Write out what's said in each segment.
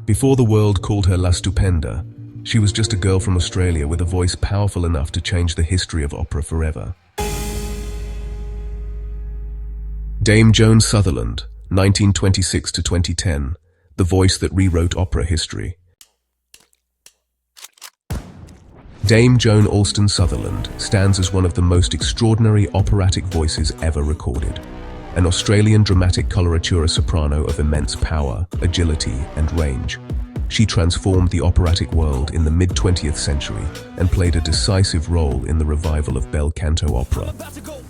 Before the world called her La Stupenda, she was just a girl from Australia with a voice powerful enough to change the history of opera forever. Dame Joan Sutherland, 1926 to 2010, the voice that rewrote opera history. Dame Joan Sutherland stands as one of the most extraordinary operatic voices ever recorded. An Australian dramatic coloratura soprano of immense power, agility, and range. She transformed the operatic world in the mid-20th century and played a decisive role in the revival of bel canto opera.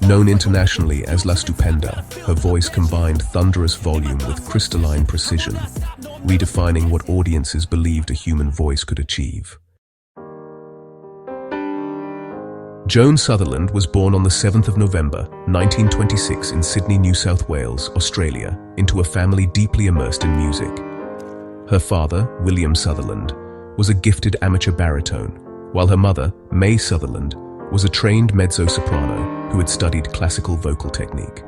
Known internationally as La Stupenda, her voice combined thunderous volume with crystalline precision, redefining what audiences believed a human voice could achieve. Joan Sutherland was born on the 7th of November, 1926 in Sydney, New South Wales, Australia, into a family deeply immersed in music. Her father, William Sutherland, was a gifted amateur baritone, while her mother, May Sutherland, was a trained mezzo-soprano who had studied classical vocal technique.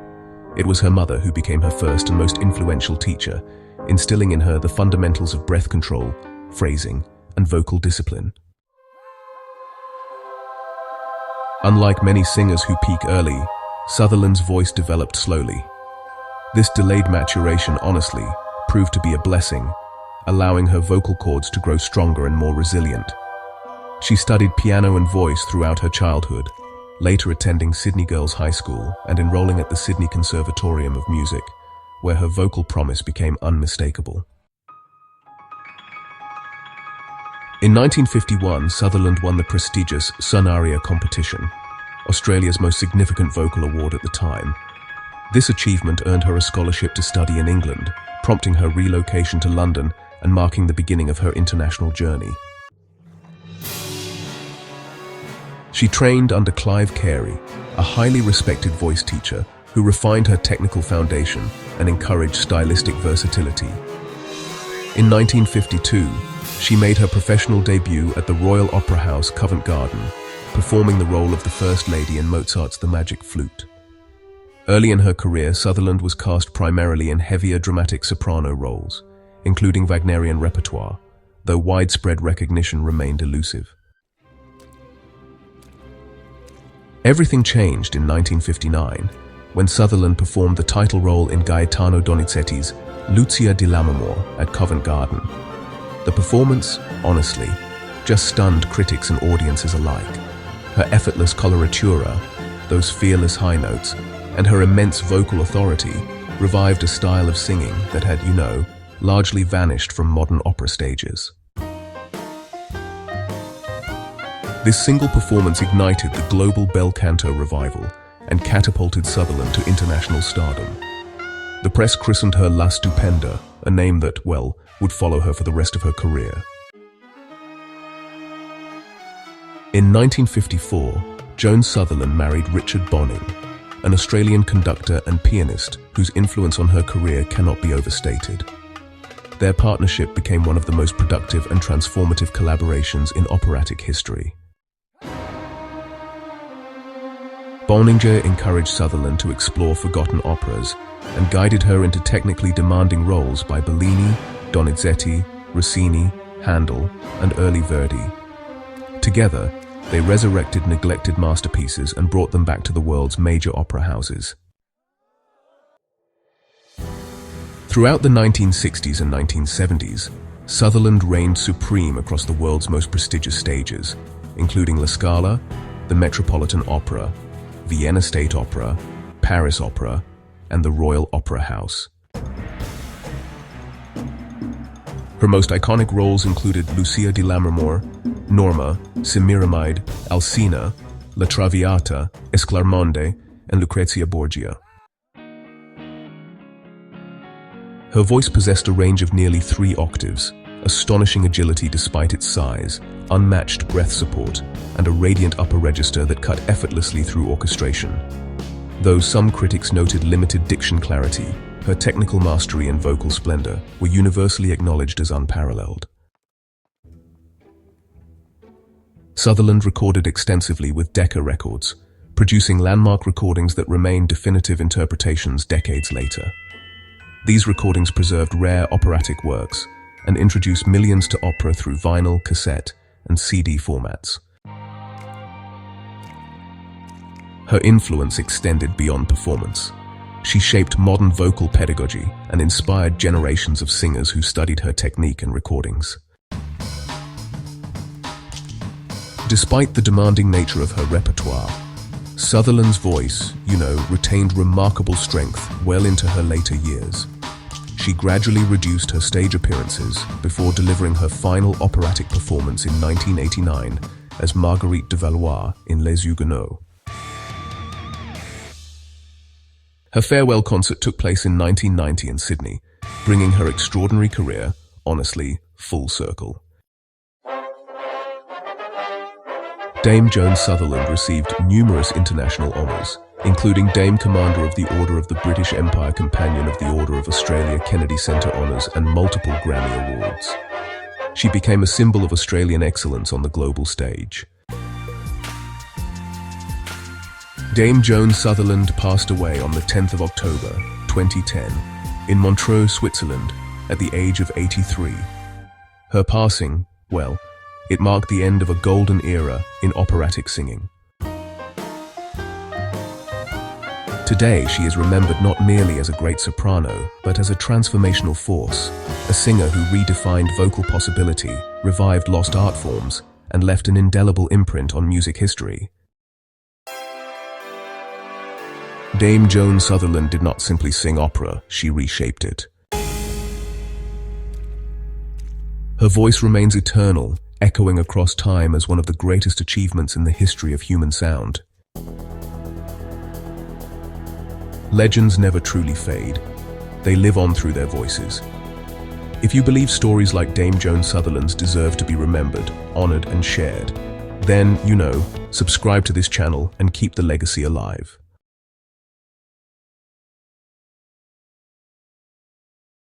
It was her mother who became her first and most influential teacher, instilling in her the fundamentals of breath control, phrasing, and vocal discipline. Unlike many singers who peak early, Sutherland's voice developed slowly. This delayed maturation honestly proved to be a blessing, allowing her vocal cords to grow stronger and more resilient. She studied piano and voice throughout her childhood, later attending Sydney Girls High School and enrolling at the Sydney Conservatorium of Music, where her vocal promise became unmistakable. In 1951, Sutherland won the prestigious Sun Aria competition, Australia's most significant vocal award at the time. This achievement earned her a scholarship to study in England, prompting her relocation to London and marking the beginning of her international journey. She trained under Clive Carey, a highly respected voice teacher who refined her technical foundation and encouraged stylistic versatility. In 1952, she made her professional debut at the Royal Opera House, Covent Garden, performing the role of the First Lady in Mozart's The Magic Flute. Early in her career, Sutherland was cast primarily in heavier dramatic soprano roles, including Wagnerian repertoire, though widespread recognition remained elusive. Everything changed in 1959, when Sutherland performed the title role in Gaetano Donizetti's Lucia di Lammermoor at Covent Garden. The performance, honestly, just stunned critics and audiences alike. Her effortless coloratura, those fearless high notes, and her immense vocal authority revived a style of singing that had, largely vanished from modern opera stages. This single performance ignited the global bel canto revival and catapulted Sutherland to international stardom. The press christened her La Stupenda, a name that, would follow her for the rest of her career. In 1954, Joan Sutherland married Richard Bonynge, an Australian conductor and pianist whose influence on her career cannot be overstated. Their partnership became one of the most productive and transformative collaborations in operatic history. Bonynge encouraged Sutherland to explore forgotten operas and guided her into technically demanding roles by Bellini, Donizetti, Rossini, Handel, and early Verdi. Together, they resurrected neglected masterpieces and brought them back to the world's major opera houses. Throughout the 1960s and 1970s, Sutherland reigned supreme across the world's most prestigious stages, including La Scala, the Metropolitan Opera, Vienna State Opera, Paris Opera, and the Royal Opera House. Her most iconic roles included Lucia di Lammermoor, Norma, Semiramide, Alcina, La Traviata, Esclarmonde, and Lucrezia Borgia. Her voice possessed a range of nearly 3 octaves, astonishing agility despite its size, unmatched breath support, and a radiant upper register that cut effortlessly through orchestration. Though some critics noted limited diction clarity, her technical mastery and vocal splendor were universally acknowledged as unparalleled. Sutherland recorded extensively with Decca Records, producing landmark recordings that remain definitive interpretations decades later. These recordings preserved rare operatic works, and introduced millions to opera through vinyl, cassette, and CD formats. Her influence extended beyond performance. She shaped modern vocal pedagogy and inspired generations of singers who studied her technique and recordings. Despite the demanding nature of her repertoire, Sutherland's voice, retained remarkable strength well into her later years. She gradually reduced her stage appearances before delivering her final operatic performance in 1989 as Marguerite de Valois in Les Huguenots. Her farewell concert took place in 1990 in Sydney, bringing her extraordinary career, honestly, full circle. Dame Joan Sutherland received numerous international honours, including Dame Commander of the Order of the British Empire, Companion of the Order of Australia, Kennedy Centre Honours, and multiple Grammy Awards. She became a symbol of Australian excellence on the global stage. Dame Joan Sutherland passed away on the 10th of October, 2010, in Montreux, Switzerland, at the age of 83. Her passing, it marked the end of a golden era in operatic singing. Today, she is remembered not merely as a great soprano, but as a transformational force, a singer who redefined vocal possibility, revived lost art forms, and left an indelible imprint on music history. Dame Joan Sutherland did not simply sing opera, she reshaped it. Her voice remains eternal, echoing across time as one of the greatest achievements in the history of human sound. Legends never truly fade. They live on through their voices. If you believe stories like Dame Joan Sutherland's deserve to be remembered, honored, and shared, then, subscribe to this channel and keep the legacy alive.